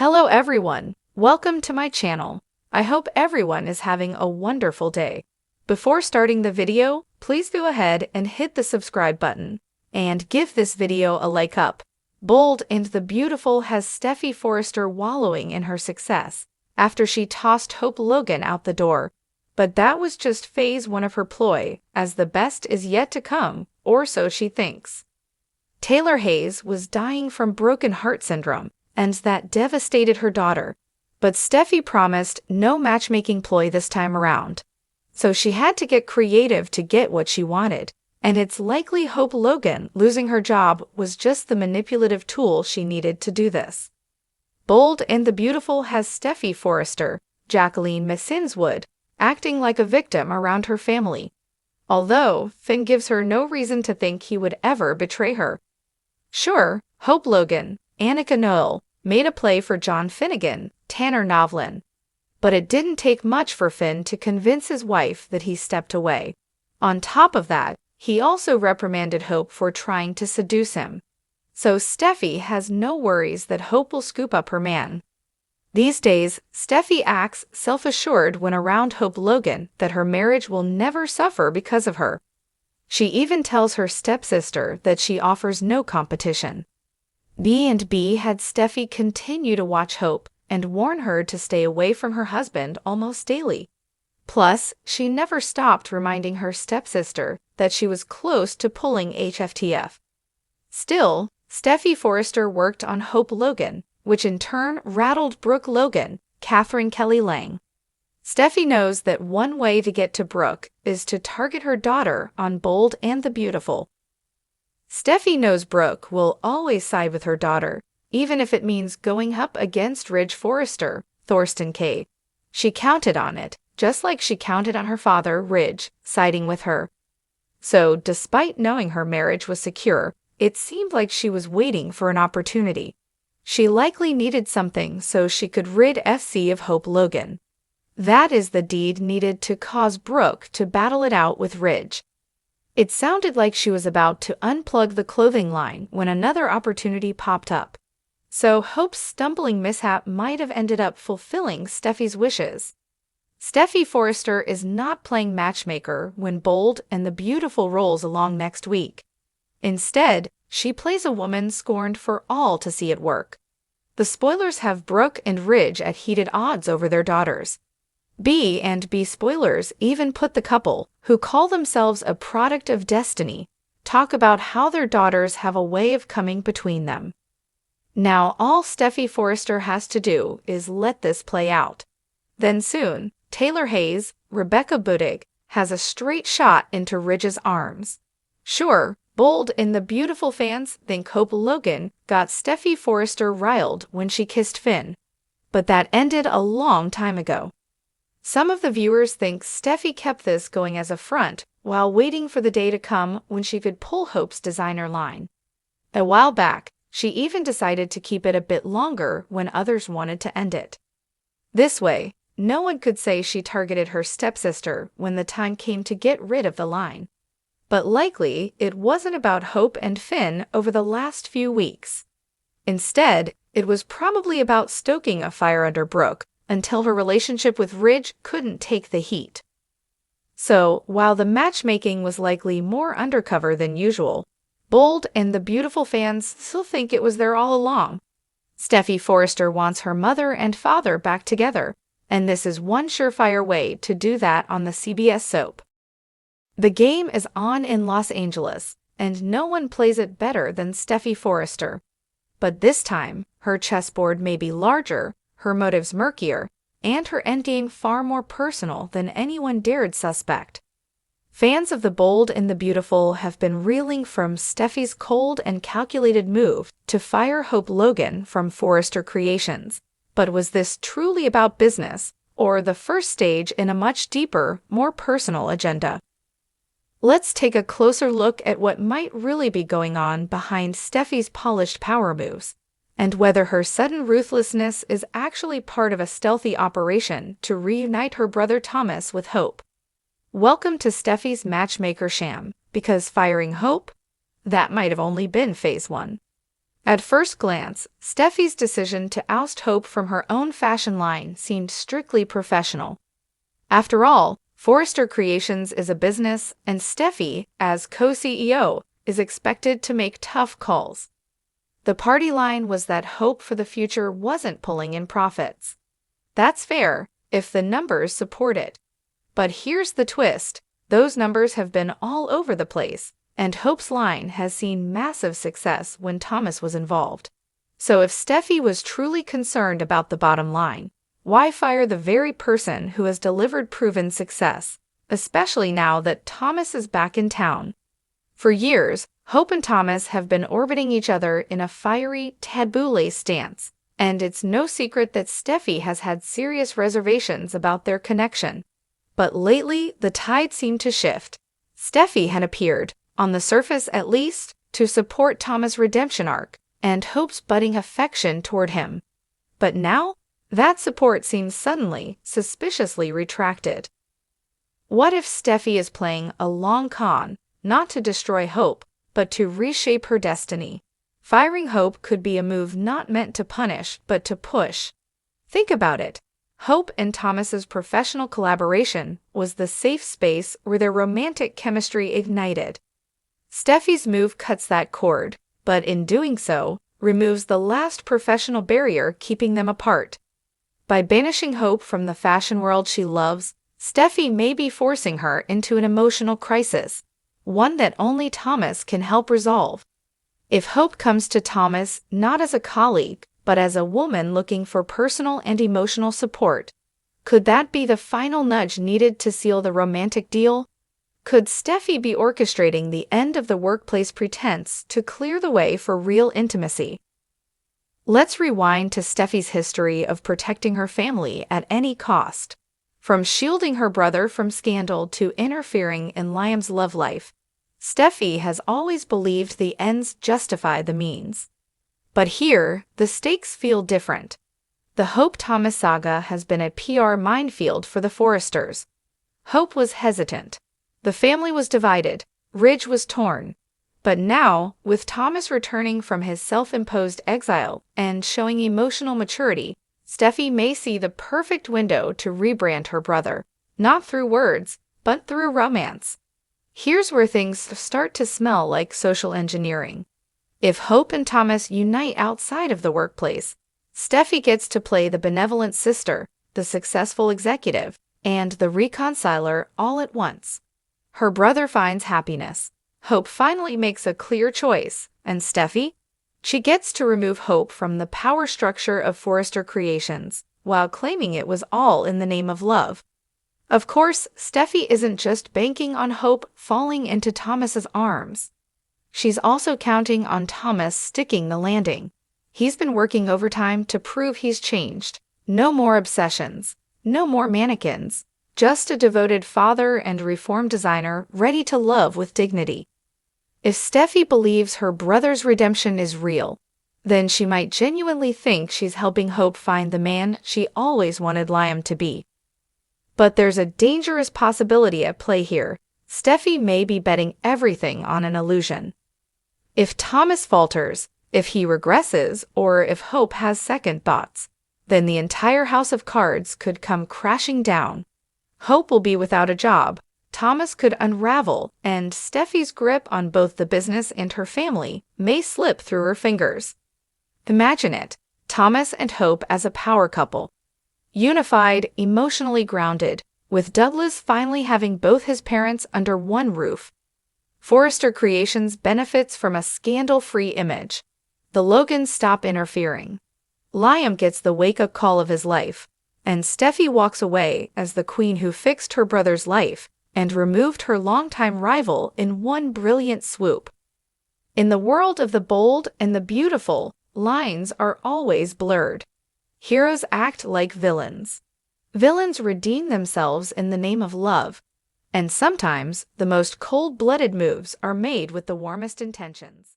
Hello everyone, welcome to my channel. I hope everyone is having a wonderful day. Before starting the video, please go ahead and hit the subscribe button and give this video a like up. Bold and the Beautiful has Steffy Forrester wallowing in her success after she tossed Hope Logan out the door. But that was just phase one of her ploy, as the best is yet to come, or so she thinks. Taylor Hayes was dying from broken heart syndrome, and that devastated her daughter. But Steffy promised no matchmaking ploy this time around. So she had to get creative to get what she wanted, and it's likely Hope Logan losing her job was just the manipulative tool she needed to do this. Bold and the Beautiful has Steffy Forrester, Jacqueline Messinswood, acting like a victim around her family, although Finn gives her no reason to think he would ever betray her. Sure, Hope Logan, Annika Noel, made a play for John Finnegan, Tanner Novlin, but it didn't take much for Finn to convince his wife that he stepped away. On top of that, he also reprimanded Hope for trying to seduce him. So Steffy has no worries that Hope will scoop up her man. These days, Steffy acts self-assured when around Hope Logan that her marriage will never suffer because of her. She even tells her stepsister that she offers no competition. B&B had Steffy continue to watch Hope and warn her to stay away from her husband almost daily. Plus, she never stopped reminding her stepsister that she was close to pulling HFTF. Still, Steffy Forrester worked on Hope Logan, which in turn rattled Brooke Logan, Catherine Kelly Lang. Steffy knows that one way to get to Brooke is to target her daughter on Bold and the Beautiful. Steffy knows Brooke will always side with her daughter, even if it means going up against Ridge Forrester, Thorsten K. She counted on it, just like she counted on her father, Ridge, siding with her. So, despite knowing her marriage was secure, it seemed like she was waiting for an opportunity. She likely needed something so she could rid FC of Hope Logan. That is the deed needed to cause Brooke to battle it out with Ridge. It sounded like she was about to unplug the clothing line when another opportunity popped up. So Hope's stumbling mishap might have ended up fulfilling Steffy's wishes. Steffy Forrester is not playing matchmaker when Bold and the Beautiful rolls along next week. Instead, she plays a woman scorned for all to see at work. The spoilers have Brooke and Ridge at heated odds over their daughters. B&B spoilers even put the couple, who call themselves a product of destiny, talk about how their daughters have a way of coming between them. Now all Steffy Forrester has to do is let this play out. Then soon, Taylor Hayes, Rebecca Budig, has a straight shot into Ridge's arms. Sure, Bold and the Beautiful fans think Hope Logan got Steffy Forrester riled when she kissed Finn, but that ended a long time ago. Some of the viewers think Steffy kept this going as a front while waiting for the day to come when she could pull Hope's designer line. A while back, she even decided to keep it a bit longer when others wanted to end it. This way, no one could say she targeted her stepsister when the time came to get rid of the line. But likely, it wasn't about Hope and Finn over the last few weeks. Instead, it was probably about stoking a fire under Brooke until her relationship with Ridge couldn't take the heat. So, while the matchmaking was likely more undercover than usual, Bold and the Beautiful fans still think it was there all along. Steffy Forrester wants her mother and father back together, and this is one surefire way to do that on the CBS soap. The game is on in Los Angeles, and no one plays it better than Steffy Forrester. But this time, her chessboard may be larger, her motives murkier, and her endgame far more personal than anyone dared suspect. Fans of the Bold and the Beautiful have been reeling from Steffy's cold and calculated move to fire Hope Logan from Forrester Creations. But was this truly about business, or the first stage in a much deeper, more personal agenda? Let's take a closer look at what might really be going on behind Steffy's polished power moves, and whether her sudden ruthlessness is actually part of a stealthy operation to reunite her brother Thomas with Hope. Welcome to Steffy's matchmaker sham, because firing Hope? That might have only been phase one. At first glance, Steffi's decision to oust Hope from her own fashion line seemed strictly professional. After all, Forrester Creations is a business, and Steffy, as co-CEO, is expected to make tough calls. The party line was that Hope for the future wasn't pulling in profits. That's fair, if the numbers support it. But here's the twist: those numbers have been all over the place, and Hope's line has seen massive success when Thomas was involved. So if Steffi was truly concerned about the bottom line, why fire the very person who has delivered proven success, especially now that Thomas is back in town? For years, Hope and Thomas have been orbiting each other in a fiery, taboo stance, and it's no secret that Steffi has had serious reservations about their connection. But lately, the tide seemed to shift. Steffi had appeared, on the surface at least, to support Thomas' redemption arc and Hope's budding affection toward him. But now, that support seems suddenly, suspiciously retracted. What if Steffi is playing a long con, not to destroy Hope, but to reshape her destiny? Firing Hope could be a move not meant to punish, but to push. Think about it. Hope and Thomas's professional collaboration was the safe space where their romantic chemistry ignited. Steffi's move cuts that cord, but in doing so, removes the last professional barrier keeping them apart. By banishing Hope from the fashion world she loves, Steffi may be forcing her into an emotional crisis, one that only Thomas can help resolve. If Hope comes to Thomas not as a colleague, but as a woman looking for personal and emotional support, could that be the final nudge needed to seal the romantic deal? Could Steffi be orchestrating the end of the workplace pretense to clear the way for real intimacy? Let's rewind to Steffi's history of protecting her family at any cost. From shielding her brother from scandal to interfering in Liam's love life, Steffi has always believed the ends justify the means. But here, the stakes feel different. The Hope-Thomas saga has been a PR minefield for the Forresters. Hope was hesitant. The family was divided. Ridge was torn. But now, with Thomas returning from his self-imposed exile and showing emotional maturity, Steffi may see the perfect window to rebrand her brother, not through words, but through romance. Here's where things start to smell like social engineering. If Hope and Thomas unite outside of the workplace, Steffi gets to play the benevolent sister, the successful executive, and the reconciler all at once. Her brother finds happiness. Hope finally makes a clear choice, and Steffi? She gets to remove Hope from the power structure of Forrester Creations, while claiming it was all in the name of love. Of course, Steffi isn't just banking on Hope falling into Thomas's arms. She's also counting on Thomas sticking the landing. He's been working overtime to prove he's changed. No more obsessions. No more mannequins. Just a devoted father and reformed designer ready to love with dignity. If Steffi believes her brother's redemption is real, then she might genuinely think she's helping Hope find the man she always wanted Liam to be. But there's a dangerous possibility at play here. Steffi may be betting everything on an illusion. If Thomas falters, if he regresses, or if Hope has second thoughts, then the entire house of cards could come crashing down. Hope will be without a job, Thomas could unravel, and Steffi's grip on both the business and her family may slip through her fingers. Imagine it, Thomas and Hope as a power couple. Unified, emotionally grounded, with Douglas finally having both his parents under one roof. Forrester Creations benefits from a scandal-free image. The Logans stop interfering. Liam gets the wake-up call of his life, and Steffi walks away as the queen who fixed her brother's life and removed her longtime rival in one brilliant swoop. In the world of the bold and the beautiful, lines are always blurred. Heroes act like villains. Villains redeem themselves in the name of love, and sometimes the most cold-blooded moves are made with the warmest intentions.